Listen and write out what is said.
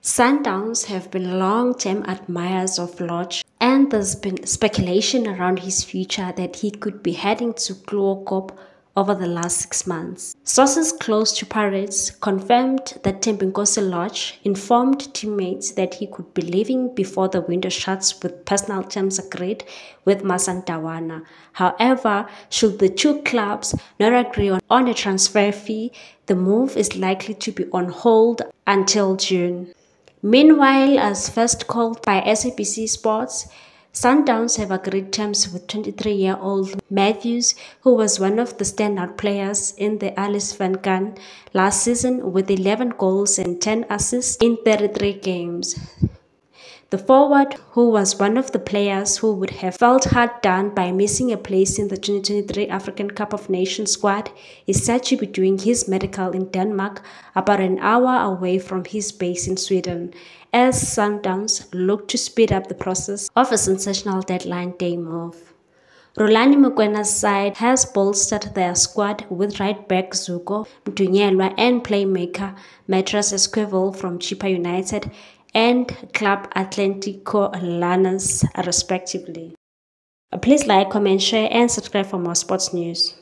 Sundowns have been long-term admirers of Lorch, and there's been speculation around his future that he could be heading to Kop over the last 6 months. Sources close to Pirates confirmed that Thembinkosi Lorch informed teammates that he could be leaving before the window shuts with personal terms agreed with Masandawana. However, should the two clubs not agree on a transfer fee, the move is likely to be on hold until June. Meanwhile, as first called by SABC Sports, Sundowns have agreed terms with 23-year-old Matthews, who was one of the standout players in the Alice Van Gun last season with 11 goals and 10 assists in 33 games. The forward, who was one of the players who would have felt hard done by missing a place in the 2023 African Cup of Nations squad, is said to be doing his medical in Denmark, about an hour away from his base in Sweden, as Sundowns look to speed up the process of a sensational deadline day move. Rulani Mokwena's side has bolstered their squad with right-back Zuko Mdunyelwa and playmaker Matras Esquivel from Chippa United and Club Atlético Lanús, respectively. Please like, comment, share, and subscribe for more sports news.